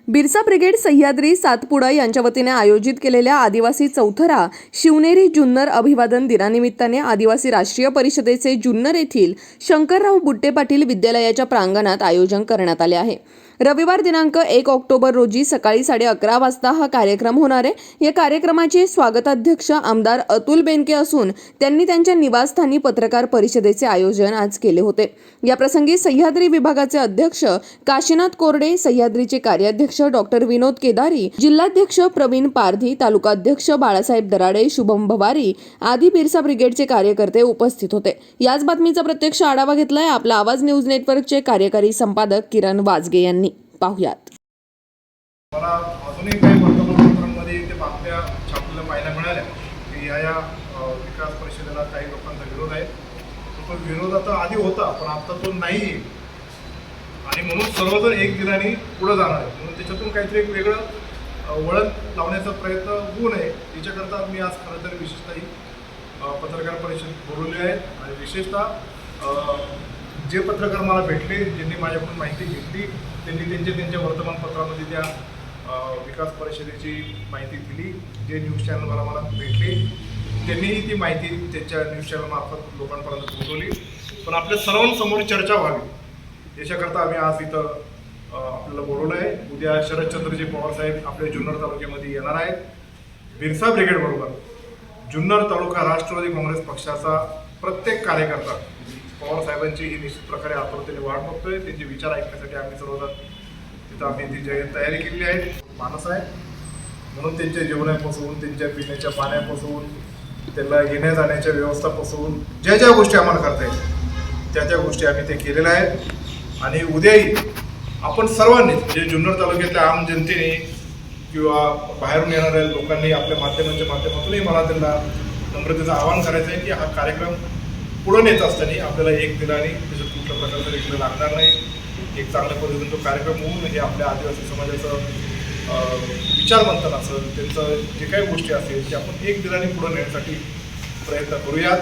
Birsa brigade Sahyadri Satpura यांच्या वतीने आयोजित केलेल्या आदिवासी चौथरा शिवनेरी जुन्नर अभिवादन दिनानिमित्ताने आदिवासी राष्ट्रीय परिषदेचे जुन्नर येथील शंकरराव बुट्टे पाटील विद्यालयाच्या प्रांगणात आयोजन करण्यात आले आहे। रविवार दिनांक 1 ऑक्टोबर रोजी सकाळी 11:30 वाजता हा कार्यक्रम होणार आहे। या कार्यक्रमाचे स्वागताध्यक्ष आमदार अतुल बेनके असून त्यांनी त्यांच्या निवासस्थानी पत्रकार परिषदेचे आयोजन आज केले होते। या प्रसंगी सह्याद्री विभागाचे अध्यक्ष काशीनाथ कोरडे, सह्याद्रीचे कार्याध्यक्ष डॉक्टर विनोद केदारी, जिल्हाध्यक्ष प्रवीण पारधी, तालुकाध्यक्ष बाळासाहेब दराडे, शुभम भवारी आदी बिरसा ब्रिगेडचे कार्यकर्ते उपस्थित होते। याच बातमीचा प्रत्यक्ष आढावा घेतलाय आपला आवाज न्यूज नेटवर्कचे कार्यकारी संपादक किरण वाजगे यांनी। पाहुयात। मला अजूनही काही वर्तमानपत्रांमध्ये ते बातम्या छापलेल्या पाहायला मिळाल्या की या विकास परिषदेला काही लोकांचा विरोध आहे। तो विरोध आता आधी होता पण आता तो नाही आणि म्हणून सर्वजण एक दिनाने पुढे जाणार आहे। म्हणून त्याच्यातून काहीतरी एक वेगळं वळण लावण्याचा प्रयत्न होऊ नये याच्याकरता मी आज खरं तर विशेषतः पत्रकार परिषद बोलवली आहे। आणि विशेषतः जे पत्रकार मला भेटले, ज्यांनी माझ्याकडून माहिती घेतली, त्यांनी त्यांच्या वर्तमानपत्रामध्ये त्या विकास परिषदेची माहिती दिली। जे न्यूज चॅनल मला भेटले त्यांनीही ती माहिती त्यांच्या न्यूज चॅनलमार्फत लोकांपर्यंत पोहोचवली। पण आपल्या सर्वांसमोर चर्चा व्हावी याच्याकरता आम्ही आज इथं आपल्याला बोलवलं आहे। उद्या शरदचंद्रजी पवार साहेब आपल्या जुन्नर तालुक्यामध्ये येणार आहेत। बिरसा ब्रिगेड बरोबर जुन्नर तालुका राष्ट्रवादी काँग्रेस पक्षाचा प्रत्येक कार्यकर्ता पवार साहेबांची ही निश्चित प्रकारे आतुरतेने वाट बघतोय। त्यांचे विचार ऐकण्यासाठी आम्ही सर्वजण तिथं आम्ही ती तयारी केलेली आहे। माणूस आहे म्हणून त्यांच्या जेवणापासून, त्यांच्या पिण्याच्या पाण्यापासून, त्यांना येण्या जाण्याच्या व्यवस्थापासून ज्या ज्या गोष्टी आम्हाला करता येईल त्या गोष्टी आम्ही ते केलेल्या आहेत। आणि उद्याही आपण सर्वांनीच म्हणजे जुन्नर तालुक्यातल्या आम जनतेने किंवा बाहेरून येणाऱ्या लोकांनी आपल्या माध्यमांच्या माध्यमातूनही मला त्यांना नम्रतेचं आवाहन करायचं आहे की हा कार्यक्रम पुढे नेत असताना आपल्याला एक दिनाने त्याच्यात कुठल्या प्रकारचं वेगळं लागणार नाही। एक चांगल्या पद्धतीने तो कार्यक्रम होऊन हे आपल्या आदिवासी समाजाचं विचारमंथन असेल, त्यांचं जे काही गोष्टी असेल ते आपण एक दिनाने पुढे नेण्यासाठी प्रयत्न करूयात।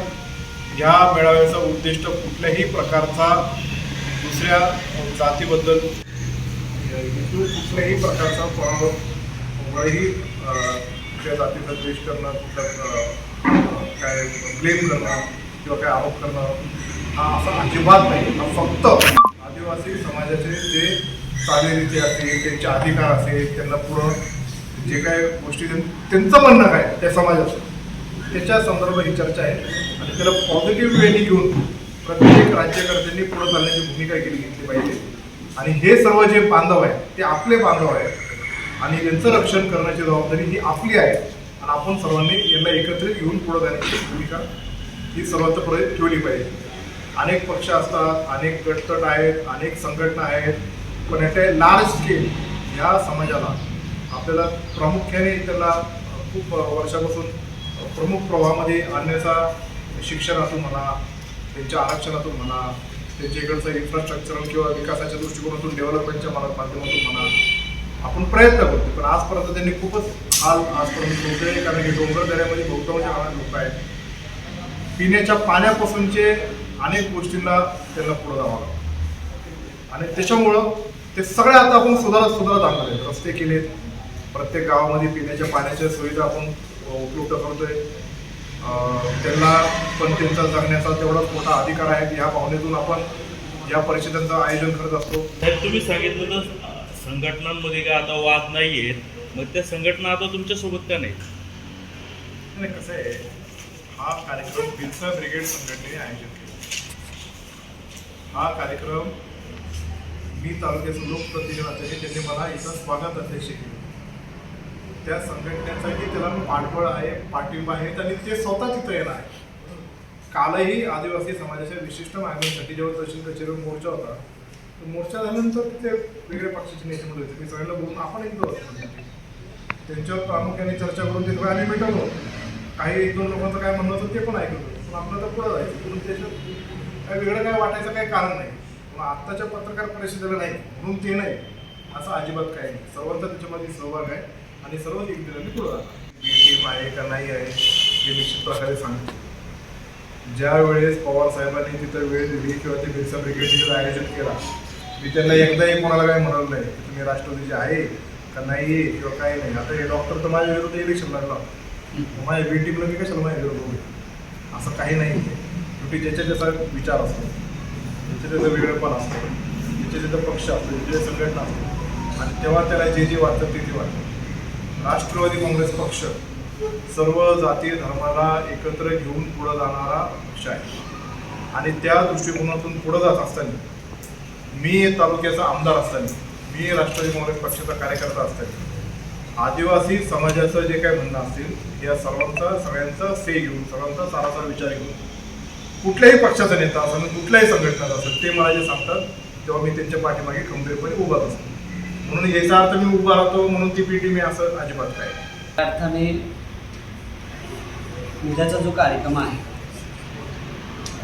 ह्या मेळाव्याचा उद्दिष्ट कुठल्याही प्रकारचा दुसऱ्या जातीबद्दल कुठल्याही प्रकारचा कोणावरही त्या जातीचा द्वेष करणं, काय ब्लेम करणं किंवा काय आरोप करणं हा असा अजिबात नाही। हा फक्त आदिवासी समाजाचे जे चालीरीती असतील, त्यांचे अधिकार असेल, त्यांना पुढं जे काय गोष्टी त्यांचं म्हणणं काय त्या समाजाचं त्याच्या संदर्भात ही चर्चा आहे। आणि त्याला पॉझिटिव्ह वेने घेऊन प्रत्येक राज्यकर्त्यांनी पुढे चालण्याची भूमिका घेतली पाहिजे। आणि हे सर्व जे बांधव आहेत ते आपले बांधव आहेत आणि त्यांचं रक्षण करण्याची जबाबदारी ही आपली आहे। आणि आपण सर्वांनी यांना एकत्रित घेऊन पुढे जाण्याची भूमिका ही सर्वांचं पुढे ठेवली पाहिजे। अनेक पक्ष असतात, अनेक गटतट आहेत, अनेक संघटना आहेत, पण ॲट ए लार्ज स्केल ह्या समाजाला आपल्याला प्रामुख्याने त्याला खूप वर्षापासून प्रमुख प्रवाहामध्ये आणण्याचा शिक्षणातून म्हणा, त्यांच्या आरक्षणातून म्हणा, त्यांच्या इकडचं इन्फ्रास्ट्रक्चर किंवा विकासाच्या दृष्टिकोनातून डेव्हलपमेंटच्या माध्यमातून म्हणा आपण प्रयत्न करतो। पण आजपर्यंत त्यांनी खूपच हाल आजपर्यंत होते कारण की डोंगर दऱ्यामध्ये बहुतांश लोक आहेत। पिण्याच्या पाण्यापासूनचे अनेक गोष्टींना त्यांना पुढे जावं लागतं आणि त्याच्यामुळं ते सगळे आता आपण सुधारत आणणार आहेत। रस्ते केलेत, प्रत्येक गावामध्ये पिण्याच्या पाण्याच्या सुविधा आपण उपलब्ध करतोय। त्यांना पण त्यांचा जगण्याचा तेवढाच मोठा अधिकार आहे। ह्या भावनेतून आपण या परिषदांचं आयोजन करत असतो। तुम्ही सांगितलं संघटनांमध्ये काय आता वाद नाही आहेत, मग त्या संघटना आता तुमच्यासोबत का नाही? कसं आहे, हा कार्यक्रम बिरसा ब्रिगेड संघटनेने आयोजित केला। हा कार्यक्रम मी तालुक्याचे लोकप्रतिनिधी असल्याने त्यांनी मला इथं स्वागत अध्यक्ष केले। त्या संघटनेचाही त्याला पाठबळ आहे, पाठिंबा आहे आणि ते स्वतः तिथं येणार आहे। कालही आदिवासी समाजाच्या विशिष्ट मागणीसाठी जेव्हा तहसील कचेरीवर मोर्चा होता, तर मोर्चा झाल्यानंतर ते वेगळ्या पक्षाचे नेते म्हणत होते, मी सगळ्यांना बोलून आपण एकदा त्यांच्यावर प्रामुख्याने चर्चा करून ते आम्ही मिटवलो। काही एक दोन लोकांचं काय म्हणणं होतं ते पण ऐकलं होतं, पण आपलं तर पुढं जायचं म्हणून त्याच्यात काय वेगळं काय वाटायचं काही कारण नाही। पण आत्ताच्या पत्रकार परिषदेला नाही म्हणून ते नाही असं अजिबात काही नाही। सर्वांचा त्याच्यामध्ये सहभाग आहे आणि सर्वच एक दिनाने पुढं जाणार। टीम आहे का नाही आहे हे निश्चित प्रकारे सांगतो। ज्या वेळेस पवार साहेबांनी तिथं वेळ दिली किंवा ते बिरसा ब्रिगेडचं आयोजन केला, मी त्यांना एकदाही कोणाला काही म्हणालं नाही की तुम्ही राष्ट्रवादीचे आहे का नाही आहे किंवा काही नाही. आता हे डॉक्टर तर माझ्या विरुद्ध इलेक्शन लढला, माझ्या बी टीमला मी कशाला माझ्या विरुद्ध होईल? असं काही नाही. शेवटी ज्याच्या त्याचा विचार असतो, ज्याच्या त्याचं वेगळेपण असतं, ज्याच्या त्याचा पक्ष असतो, ज्याच्या संघटना असतो, आणि तेव्हा त्याला जे जे वाटतं ते वाटतं. राष्ट्रवादी काँग्रेस पक्ष सर्व जाती धर्माला एकत्र घेऊन पुढं जाणारा पक्ष आहे. आणि त्या दृष्टिकोनातून पुढं जात असताना मी तालुक्याचा आमदार असताना, मी राष्ट्रवादी काँग्रेस पक्षाचा कार्यकर्ता असताना आदिवासी समाजाचं जे काही म्हणणं असतील या सगळ्यांचा से घेऊन, सर्वांचा सारासार विचार घेऊन कुठल्याही पक्षाचा नेता असेल, कुठल्याही संघटनेचा असेल, ते मला जे सांगतात तेव्हा मी त्यांच्या पाठीमागे खंबीरपणे उभा असतो. म्हणून याचा अर्थ मी उभा राहतो म्हणून ती पीटी मी असं अजिबात काय. अर्थाने उद्याचा जो कार्यक्रम आहे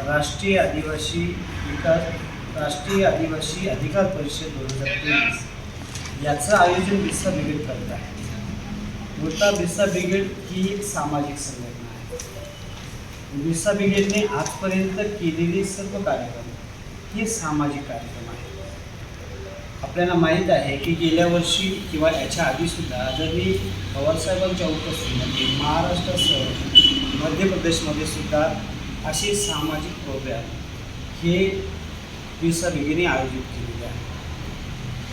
राष्ट्रीय आदिवासी अधिकार परिषद 2023 याचं आयोजन बिरसा ब्रिगेड करत आहे. मूळतः बिरसा ब्रिगेड ही एक सामाजिक संघटना आहे. बिरसा ब्रिगेडने आजपर्यंत केलेले सर्व कार्यक्रम हे सामाजिक कार्यक्रम आहे. आपल्याला माहीत आहे की गेल्या वर्षी किंवा याच्या आधीसुद्धा आदरणीय पवारसाहेबांच्या उपस्थितीमध्ये महाराष्ट्रासह मध्य प्रदेशमध्ये सुद्धा असे सामाजिक प्रोग्रॅम हे बिरसा ब्रिगेडने आयोजित केलेले आहे.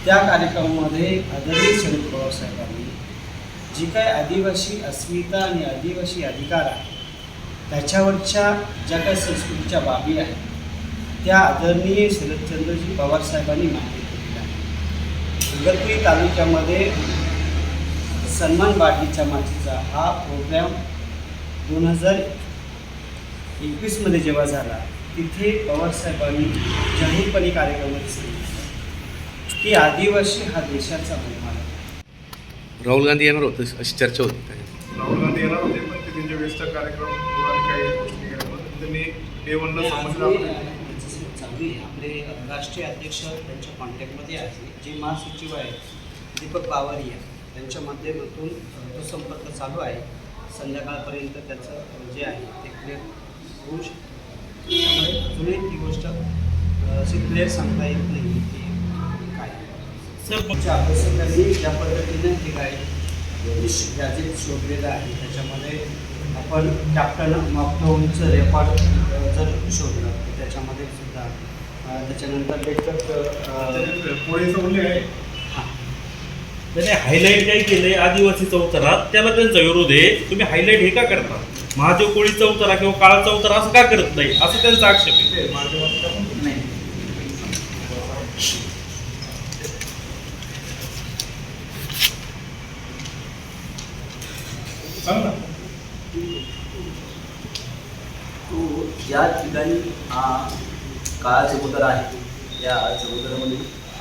त्या कार्यक्रमामध्ये आदरणीय शरद पवार साहेबांनी जी काय आदिवासी अस्मिता आणि आदिवासी अधिकार आहे त्याच्यावरच्या ज्या काही संस्कृतीच्या बाबी आहेत त्या आदरणीय शरदचंद्रजी पवार साहेबांनी मान्य केलेल्या आहेत. इगतपुरी तालुक्यामध्ये सन्मान बाटलीच्या मातीचा हा प्रोग्रॅम 2021मध्ये जेव्हा झाला तिथे पवारसाहेबांनी जाहीरपणे कार्यक्रमात सांगितलं की आदिवासी हा देशाचा बहुमान आहे. राहुल गांधी येणार होते अशी चर्चा होती. राहुल गांधी येणार होते पण ते त्यांचे व्यस्त कार्यक्रम आणि काही गोष्टी केल्यामुळे त्यांनी डे वनला समजलं. चांगली आपले राष्ट्रीय अध्यक्ष त्यांच्या कॉन्टॅक्टमध्ये आहे, जे महासचिव आहेत दीपक पावरिया त्यांच्या माध्यमातून तो संपर्क चालू आहे. संध्याकाळपर्यंत त्याचं जे आहे ते क्लिअर होऊ शकतं. त्यामुळे अजूनही ती गोष्ट अशी क्लिअर सांगता येत नाही की काय. सर पक्षाच्या अभ्यासकांनी ज्या पद्धतीने हे काय गॅजेट शोधलेलं आहे त्याच्यामध्ये आपण कॅप्टन मॉकडाऊनचं रेकॉर्ड जर शोधलं तर त्याच्यामध्ये सुद्धा त्याच्यानंतर लेखक पुढेचं उल्लेख आहे. हां त्याने हायलाईट काय केलंय आदिवासी चौथरा, त्याला त्यांचा विरोध आहे. तुम्ही हायलाईट हे का करता? महादेव कोळी चौथरा किंवा काळा चौथरा असं का करत नाही असं त्यांचा आक्षेप आहे. ते माध्यमात नाही सांग ना. तो ज्या ठिकाणी हा काळा चबुतरा आहे त्या चबुतऱ्यामध्ये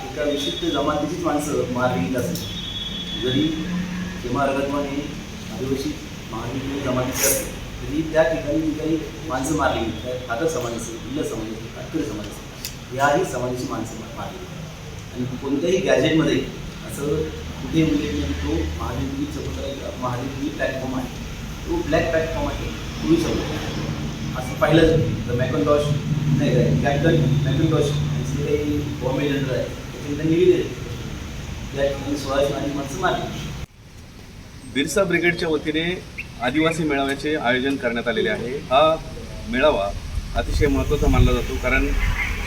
एका विशिष्ट जमातीचीच माणसं मारली गेली असेल. जरी सीमा रगतवाने आदिवासी महादेवी जमातीचे असेल तरी त्या ठिकाणी जी काही माणसं मारली गेली त्या खातर समाज असेल, इल्ल समाज असेल, कातकरी समाज असेल याही समाजाची माणसं मारली गेली. आणि कोणत्याही गॅजेटमध्ये असं कुठे उल्लेख नाही. तो महादेवी चबुतरा महादेवी प्लॅटफॉर्म आहे, तो ब्लॅक प्लॅटफॉर्म आहे, पूर्वी चबुतरा असं पाहिलं जातं. तर मॅकनटॉश नाही काय कॅप्टन मॅकनटॉश जे काही बॉम्बे जनरल आहे त्याचे त्यांनी लिहिले त्या ठिकाणी 1600 आणि माणसं मारली. बिरसा ब्रिगेडच्या वतीने आदिवासी मेळाव्याचे आयोजन करण्यात आलेले आहे. हा मेळावा अतिशय महत्त्वाचा मानला जातो कारण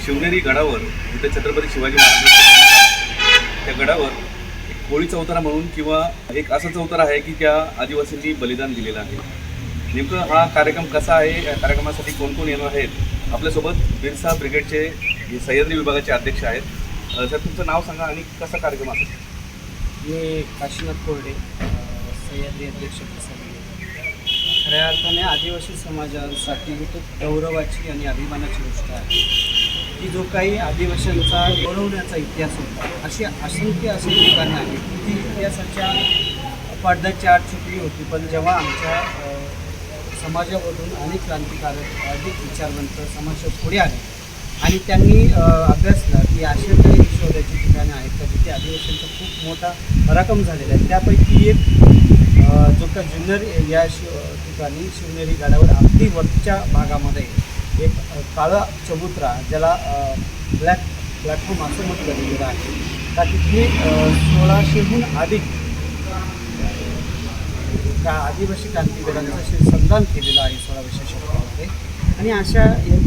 शिवनेरी गडावर जिथे छत्रपती शिवाजी महाराज त्या गडावर एक कोळी चौतारा म्हणून किंवा एक असा चौतारा आहे की त्या आदिवासींनी बलिदान दिलेलं आहे. नेमकं हा कार्यक्रम कसा आहे, या कार्यक्रमासाठी कोण कोण येणार आहेत? आपल्यासोबत बिरसा ब्रिगेडचे सह्याद्री विभागाचे अध्यक्ष आहेत. सर तुमचं नाव सांगा आणि कसा कार्यक्रम असेल? मी काशीनाथ कोरडे सह्याद्री अध्यक्ष प्रसाद. खऱ्या अर्थाने आदिवासी समाजासाठी ही खूप गौरवाची आणि अभिमानाची गोष्ट आहे की जो काही आदिवासींचा गौरवण्याचा इतिहास होता अशी असंख्य अशी ठिकाणं आहेत की ती इतिहासाच्या पडद्याची आड छुपली होती. पण जेव्हा आमच्या समाजामधून अनेक क्रांतिकारक अधिक विचारवंत समाज पुढे आले आणि त्यांनी अभ्यासला की अशा काही शोधाची ठिकाणं आहेत का जिथे आदिवासींचा खूप मोठा पराक्रम झालेला आहे. त्यापैकी एक जो का जुन्नर या ठिकाणी शिवनेरी गडावर अगदी वरच्या भागामध्ये एक काळा चबुतरा ज्याला ब्लॅक प्लॅटफॉर्म असं म्हटलं गेलेलं आहे का तिथे 1600हून अधिक आदिवासी क्रांतिवीरांचं संधान केलेलं आहे 16व्या शतकामध्ये. आणि अशा एक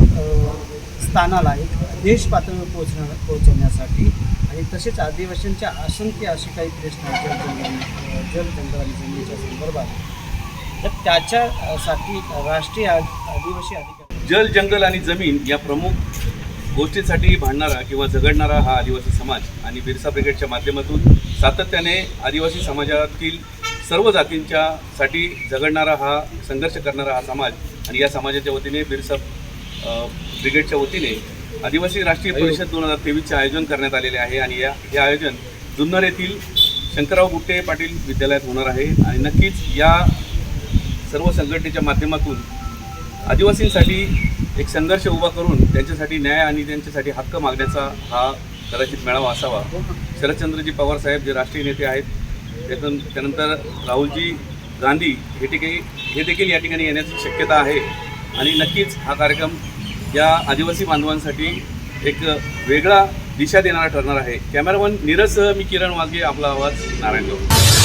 स्थानाला एक देश पातळीवर पोहोचवण्यासाठी आणि तसेच आदिवासींच्या असंख्य असे काही प्रश्न जलजंगल आणि जमिनीच्या संदर्भात, तर त्याच्यासाठी राष्ट्रीय आदिवासी अधिकारी जल, जंगल आणि जमीन या प्रमुख गोष्टींसाठी भांडणारा किंवा झगडणारा हा आदिवासी समाज आणि बिरसा ब्रिगेडच्या माध्यमातून सातत्याने आदिवासी समाजातील सर्व जातींच्यासाठी झगडणारा हा, संघर्ष करणारा हा समाज आणि या समाजाच्या वतीने बिरसा ब्रिगेडच्या वतीने आदिवासी राष्ट्रीय परिषद 2023चे आयोजन करण्यात आलेले आहे. आणि हे आयोजन जुन्नर येथील शंकरराव बुट्टे पाटील विद्यालयात होणार आहे. आणि नक्कीच या सर्व संघटनेच्या माध्यमातून आदिवासींसाठी एक संघर्ष उभा करून त्यांच्यासाठी न्याय आणि त्यांच्यासाठी हक्क मागण्याचा हा कदाचित मेळावा असावा. शरदचंद्रजी पवार साहेब जे राष्ट्रीय नेते आहेत, त्यानंतर राहुलजी गांधी हे देखील या ठिकाणी येण्याची शक्यता आहे. आणि नक्कीच हा कार्यक्रम या आदिवासी बांधवांसाठी एक वेगळा दिशा देणारा ठरणार आहे. कॅमेरामन नीरजसह मी किरण वाघे, आपला आवाज, नारायणगाव.